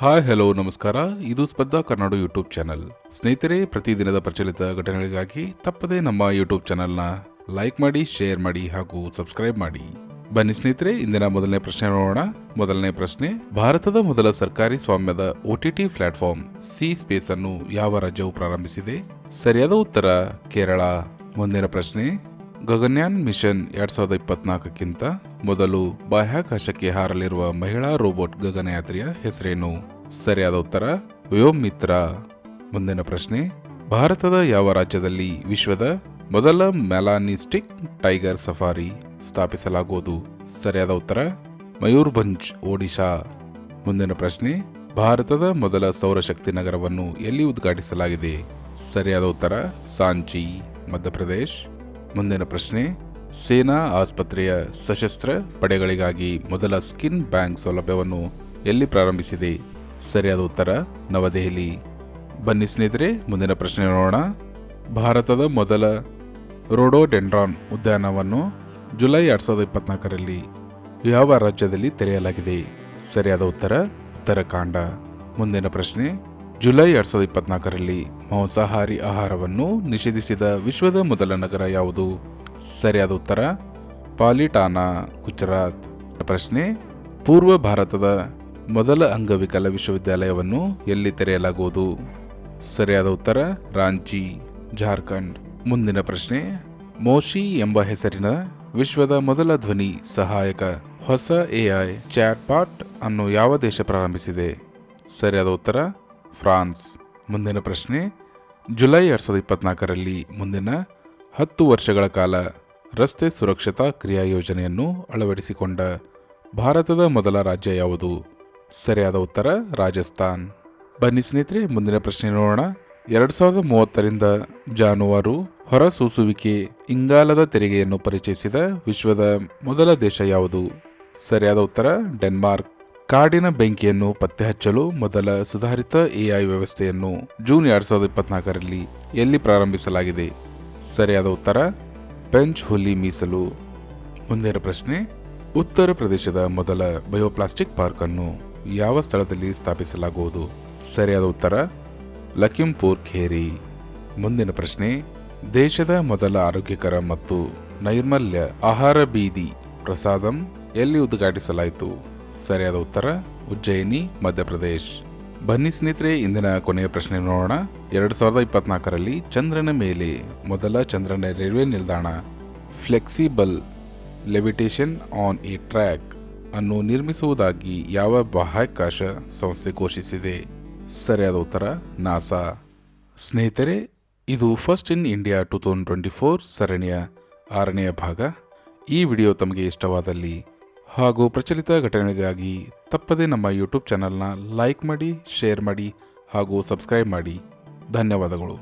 Hi hello ನಮಸ್ಕಾರ. ಇದು ಸ್ಪರ್ಧಾ ಕನ್ನಡ ಯೂಟ್ಯೂಬ್ ಚಾನಲ್. ಸ್ನೇಹಿತರೆ, ಪ್ರತಿದಿನದ ಪ್ರಚಲಿತ ಘಟನೆಗಳಿಗಾಗಿ ತಪ್ಪದೇ ನಮ್ಮ ಯೂಟ್ಯೂಬ್ ಚಾನಲ್ನ ಲೈಕ್ ಮಾಡಿ, ಶೇರ್ ಮಾಡಿ ಹಾಗೂ ಸಬ್ಸ್ಕ್ರೈಬ್ ಮಾಡಿ. ಬನ್ನಿ ಸ್ನೇಹಿತರೆ, ಇಂದಿನ ಮೊದಲನೇ ಪ್ರಶ್ನೆ ನೋಡೋಣ. ಮೊದಲನೇ ಪ್ರಶ್ನೆ, ಭಾರತದ ಮೊದಲ ಸರ್ಕಾರಿ ಸ್ವಾಮ್ಯದ OTT ಪ್ಲಾಟ್ಫಾರ್ಮ್ ಸಿ ಸ್ಪೇಸ್ ಅನ್ನು ಯಾವ ರಾಜ್ಯವು ಪ್ರಾರಂಭಿಸಿದೆ? ಸರಿಯಾದ ಉತ್ತರ ಕೇರಳ. ಮುಂದಿನ ಪ್ರಶ್ನೆ, ಗಗನಯಾನ್ ಮಿಷನ್ 2024ಕ್ಕಿಂತ ಮೊದಲು ಬಾಹ್ಯಾಕಾಶಕ್ಕೆ ಹಾರಲಿರುವ ಮಹಿಳಾ ರೋಬೋಟ್ ಗಗನಯಾತ್ರಿಯ ಹೆಸರೇನು? ಸರಿಯಾದ ಉತ್ತರ ವ್ಯೋಮಿತ್ರ. ಮುಂದಿನ ಪ್ರಶ್ನೆ, ಭಾರತದ ಯಾವ ರಾಜ್ಯದಲ್ಲಿ ವಿಶ್ವದ ಮೊದಲ ಮೆಲಾನಿಸ್ಟಿಕ್ ಟೈಗರ್ ಸಫಾರಿ ಸ್ಥಾಪಿಸಲಾಗುವುದು? ಸರಿಯಾದ ಉತ್ತರ ಮಯೂರ್ಭಂಜ್, ಒಡಿಶಾ. ಮುಂದಿನ ಪ್ರಶ್ನೆ, ಭಾರತದ ಮೊದಲ ಸೌರಶಕ್ತಿ ನಗರವನ್ನು ಎಲ್ಲಿ ಉದ್ಘಾಟಿಸಲಾಗಿದೆ? ಸರಿಯಾದ ಉತ್ತರ ಸಾಂಚಿ, ಮಧ್ಯಪ್ರದೇಶ್. ಮುಂದಿನ ಪ್ರಶ್ನೆ, ಸೇನಾ ಆಸ್ಪತ್ರೆಯ ಸಶಸ್ತ್ರ ಪಡೆಗಳಿಗಾಗಿ ಮೊದಲ ಸ್ಕಿನ್ ಬ್ಯಾಂಕ್ ಸೌಲಭ್ಯವನ್ನು ಎಲ್ಲಿ ಪ್ರಾರಂಭಿಸಿದೆ? ಸರಿಯಾದ ಉತ್ತರ ನವದೆಹಲಿ. ಬನ್ನಿ ಸ್ನೇಹಿತರೆ, ಮುಂದಿನ ಪ್ರಶ್ನೆ ನೋಡೋಣ. ಭಾರತದ ಮೊದಲ ರೋಡೋಡೆಂಡ್ರಾನ್ ಉದ್ಯಾನವನ್ನು ಜುಲೈ 2024ರಲ್ಲಿ ಯಾವ ರಾಜ್ಯದಲ್ಲಿ ತೆರೆಯಲಾಗಿದೆ? ಸರಿಯಾದ ಉತ್ತರ ಉತ್ತರಾಖಂಡ. ಮುಂದಿನ ಪ್ರಶ್ನೆ, ಜುಲೈ 2024ರಲ್ಲಿ ಮಾಂಸಾಹಾರಿ ಆಹಾರವನ್ನು ನಿಷೇಧಿಸಿದ ವಿಶ್ವದ ಮೊದಲ ನಗರ ಯಾವುದು? ಸರಿಯಾದ ಉತ್ತರ ಪಾಲಿಟಾನಾ, ಗುಜರಾತ್. ಪ್ರಶ್ನೆ, ಪೂರ್ವ ಭಾರತದ ಮೊದಲ ಅಂಗವಿಕಲ ವಿಶ್ವವಿದ್ಯಾಲಯವನ್ನು ಎಲ್ಲಿ ತೆರೆಯಲಾಗುವುದು? ಸರಿಯಾದ ಉತ್ತರ ರಾಂಚಿ, ಜಾರ್ಖಂಡ್. ಮುಂದಿನ ಪ್ರಶ್ನೆ, ಮೋಶಿ ಎಂಬ ಹೆಸರಿನ ವಿಶ್ವದ ಮೊದಲ ಧ್ವನಿ ಸಹಾಯಕ ಹೊಸ AI ಚಾಟ್ಬಾಟ್ ಅನ್ನು ಯಾವ ದೇಶ ಪ್ರಾರಂಭಿಸಿದೆ? ಸರಿಯಾದ ಉತ್ತರ ಫ್ರಾನ್ಸ್. ಮುಂದಿನ ಪ್ರಶ್ನೆ, ಜುಲೈ 2024ರಲ್ಲಿ ಮುಂದಿನ 10 ವರ್ಷಗಳ ಕಾಲ ರಸ್ತೆ ಸುರಕ್ಷತಾ ಕ್ರಿಯಾ ಯೋಜನೆಯನ್ನು ಅಳವಡಿಸಿಕೊಂಡ ಭಾರತದ ಮೊದಲ ರಾಜ್ಯ ಯಾವುದು? ಸರಿಯಾದ ಉತ್ತರ ರಾಜಸ್ಥಾನ್. ಬನ್ನಿ ಸ್ನೇಹಿತರೆ, ಮುಂದಿನ ಪ್ರಶ್ನೆ ನೋಡೋಣ. 2030ರಿಂದ ಜಾನುವಾರು ಹೊರಸೂಸುವಿಕೆ ಇಂಗಾಲದ ತೆರಿಗೆಯನ್ನು ಪರಿಚಯಿಸಿದ ವಿಶ್ವದ ಮೊದಲ ದೇಶ ಯಾವುದು? ಸರಿಯಾದ ಉತ್ತರ ಡೆನ್ಮಾರ್ಕ್. ಕಾಡಿನ ಬೆಂಕಿಯನ್ನು ಪತ್ತೆ ಹಚ್ಚಲು ಮೊದಲ ಸುಧಾರಿತ AI ವ್ಯವಸ್ಥೆಯನ್ನು ಜೂನ್ 2024ರಲ್ಲಿ ಎಲ್ಲಿ ಪ್ರಾರಂಭಿಸಲಾಗಿದೆ? ಸರಿಯಾದ ಉತ್ತರ ಪೆಂಚ್ ಹುಲಿ ಮೀಸಲು. ಮುಂದಿನ ಪ್ರಶ್ನೆ, ಉತ್ತರ ಪ್ರದೇಶದ ಮೊದಲ ಬಯೋಪ್ಲಾಸ್ಟಿಕ್ ಪಾರ್ಕ್ ಅನ್ನು ಯಾವ ಸ್ಥಳದಲ್ಲಿ ಸ್ಥಾಪಿಸಲಾಗುವುದು? ಸರಿಯಾದ ಉತ್ತರ ಲಖಿಂಪುರ್ ಖೇರಿ. ಮುಂದಿನ ಪ್ರಶ್ನೆ, ದೇಶದ ಮೊದಲ ಆರೋಗ್ಯಕರ ಮತ್ತು ನೈರ್ಮಲ್ಯ ಆಹಾರ ಬೀದಿ ಪ್ರಸಾದಂ ಎಲ್ಲಿ ಉದ್ಘಾಟಿಸಲಾಯಿತು? ಸರಿಯಾದ ಉತ್ತರ ಉಜ್ಜಯಿನಿ, ಮಧ್ಯಪ್ರದೇಶ್. ಬನ್ನಿ ಸ್ನೇಹಿತರೆ, ಇಂದಿನ ಕೊನೆಯ ಪ್ರಶ್ನೆ ನೋಡೋಣ. 2024ರಲ್ಲಿ ಚಂದ್ರನ ಮೇಲೆ ಮೊದಲ ಚಂದ್ರನ ರೈಲ್ವೆ ನಿಲ್ದಾಣ flexible levitation on A track ಅನ್ನು ನಿರ್ಮಿಸುವುದಾಗಿ ಯಾವ ಬಾಹ್ಯಾಕಾಶ ಸಂಸ್ಥೆ ಘೋಷಿಸಿದೆ? ಸರಿಯಾದ ಉತ್ತರ ನಾಸಾ. ಸ್ನೇಹಿತರೆ, ಇದು ಫಸ್ಟ್ ಇನ್ ಇಂಡಿಯಾ 2024 ಸರಣಿಯ 6ನೆಯ ಭಾಗ. ಈ ವಿಡಿಯೋ ತಮಗೆ ಇಷ್ಟವಾದಲ್ಲಿ ಹಾಗೂ ಪ್ರಚಲಿತ ಘಟನೆಗಳಿಗಾಗಿ ತಪ್ಪದೇ ನಮ್ಮ ಯೂಟ್ಯೂಬ್ ಚಾನಲ್ನ ಲೈಕ್ ಮಾಡಿ, ಶೇರ್ ಮಾಡಿ ಹಾಗೂ ಸಬ್ಸ್ಕ್ರೈಬ್ ಮಾಡಿ. ಧನ್ಯವಾದಗಳು.